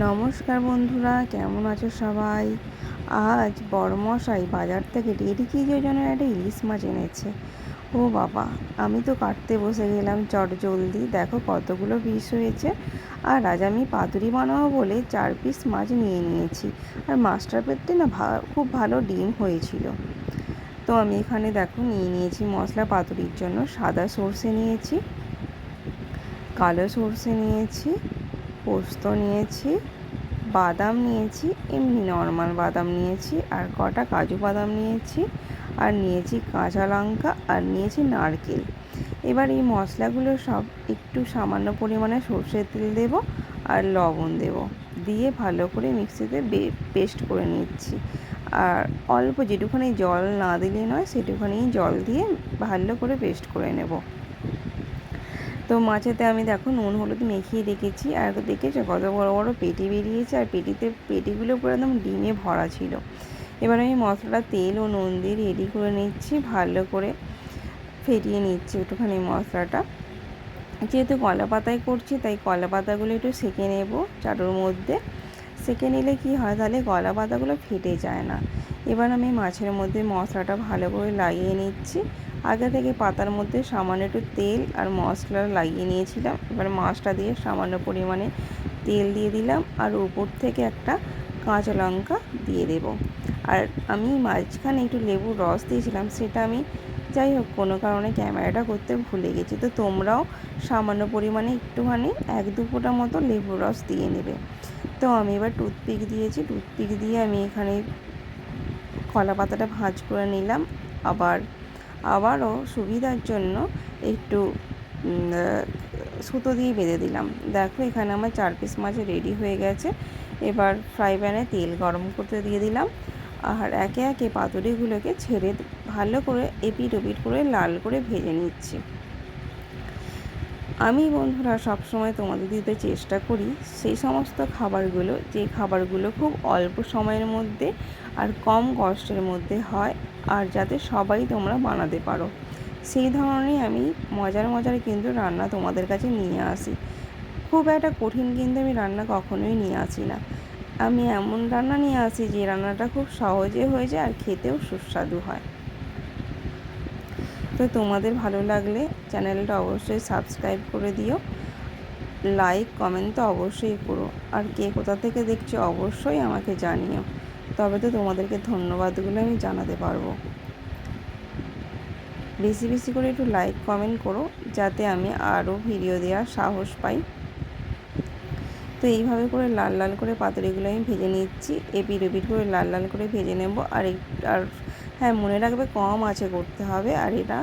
নমস্কার বন্ধুরা, কেমন আছো সবাই? আজ বড়মশাই বাজার থেকে 1.5 কেজি ওজনের একটা ইলিশ মাছ এনেছে। ও বাবা, আমি তো কাটতে বসে গেলাম চটজলদি। দেখো কতগুলো পিস হয়েছে। আর আজ আমি পাতুরি বানাবো বলে 4 পিস মাছ নিয়ে নিয়েছি। আর মাছটার পেটে না খুব ভালো ডিম হয়েছিল। তো আমি এখানে দেখো নিয়ে নিয়েছি মশলা পাতুরির জন্য। সাদা সর্ষে নিয়েছি, কালো সর্ষে নিয়েছি, পোস্ত নিয়েছি, বাদাম নিয়েছি, এমনি নর্মাল বাদাম নিয়েছি, আর কটা কাজু বাদাম নিয়েছি, আর নিয়েছি কাঁচা লঙ্কা, আর নিয়েছি নারকেল। এবার এই মশলাগুলো সব একটু সামান্য পরিমাণে সর্ষের তেল দেব আর লবণ দেব, দিয়ে ভালো করে মিক্সিতে পেস্ট করে নিচ্ছি। আর অল্প যেটুখানি জল না দিলে নয় সেটুখানি জল দিয়ে ভালো করে পেস্ট করে নেব। তো মাছেতে আমি দেখো নুন হলুদ মেখিয়ে রেখেছি। আর দেখেছো কত বড় বড় পেটি বেরিয়েছে, আর পেটিগুলো পুরো একদম ডিমে ভরা ছিল। এবার আমি মশলাটা তেল ও নুন দিয়ে রেডি করে নিচ্ছি, ভালো করে ফেটিয়ে নিচ্ছি একটুখানি মশলাটা। যেহেতু কলা পাতায় করছি তাই কলা পাতাগুলো একটু সেঁকে নেব চাটুর মধ্যে। সেঁকে নিলে কি হয়, তাহলে কলা পাতাগুলো ফেটে যায় না। এবার আমি মাছের মধ্যে মশলাটা ভালো করে লাগিয়ে নিচ্ছি। আগে থেকে পাতার মধ্যে সামান্য একটু তেল আর মশলা লাগিয়ে নিয়েছিলাম। এবার মাছটা দিয়ে সামান্য পরিমাণে তেল দিয়ে দিলাম, আর উপর থেকে একটা কাঁচা লঙ্কা দিয়ে দেব। আর আমি মাঝখানে একটু লেবুর রস দিয়েছিলাম, সেটা আমি যাই হোক কোনো কারণে ক্যামেরাটা করতে ভুলে গেছি। তো তোমরাও সামান্য পরিমাণে একটুখানি 1-2 ফোঁটা মতো লেবুর রস দিয়ে নেবে। তো আমি এবার টুথপিক দিয়েছি, টুথপিক দিয়ে আমি এখানে কলা পাতাটা ভাঁজ করে নিলাম। আবারও সুবিধার জন্য একটু সুতো দিয়ে বেঁধে দিলাম। দেখো এখানে আমার 4 পিস মাছ রেডি হয়ে গেছে। এবার ফ্রাই প্যানে তেল গরম করতে দিয়ে দিলাম, আর একে একে পাতুরিগুলোকে ছেড়ে ভালো করে এপিট ওপিট করে লাল করে ভেজে নিচ্ছি। আমি বন্ধুরা সবসময় তোমাদের দিতে চেষ্টা করি সেই সমস্ত খাবারগুলো, যে খাবারগুলো খুব অল্প সময়ের মধ্যে আর কম কষ্টের মধ্যে হয়, আর যাতে সবাই তোমরা বানাতে পারো সেই ধরনের আমি মজার কিন্তু রান্না তোমাদের কাছে নিয়ে আসি। খুব একটা কঠিন কিন্তু আমি রান্না কখনোই নিয়ে আসি না। আমি এমন রান্না নিয়ে আসি যে রান্নাটা খুব সহজে হয়ে যায় আর খেতেও সুস্বাদু হয়। তো তোমাদের ভালো লাগলে চ্যানেলটা অবশ্যই সাবস্ক্রাইব করে দিও, লাইক কমেন্ট তো অবশ্যই করো, আর কে কোথা থেকে দেখছো অবশ্যই আমাকে জানিও, তবে তো তোমাদেরকে ধন্যবাদগুলো আমি জানাতে পারবো। বেশি বেশি করে একটু লাইক কমেন্ট করো যাতে আমি আরও ভিডিও দেওয়ার সাহস পাই। তো এইভাবে করে লাল লাল করে পাতুরিগুলো আমি ভেজে নিচ্ছি, এপিট ওপিট করে লাল লাল করে ভেজে নেব। আর হ্যাঁ, মনে রাখবে কম আঁচে করতে হবে, আর এটা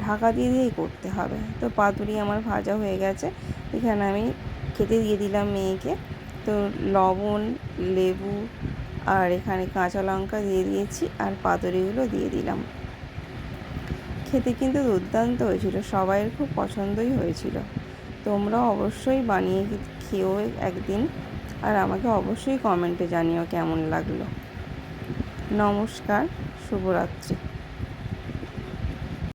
ঢাকা দিয়েই করতে হবে। তো পাতুরি আমার ভাজা হয়ে গেছে। এখানে আমি খেতে দিয়ে দিলাম মেয়েকে। তো লবণ, লেবু আর এখানে কাঁচা লঙ্কা দিয়ে দিয়েছি, আর পাতুরিগুলো দিয়ে দিলাম। খেতে কিন্তু দুর্দান্ত হয়েছিল, সবাইয়ের খুব পছন্দই হয়েছিল। তোমরাও অবশ্যই বানিয়ে খেও একদিন, আর আমাকে অবশ্যই কমেন্টে জানিও কেমন লাগলো। নমস্কার, শুভরাত্রি।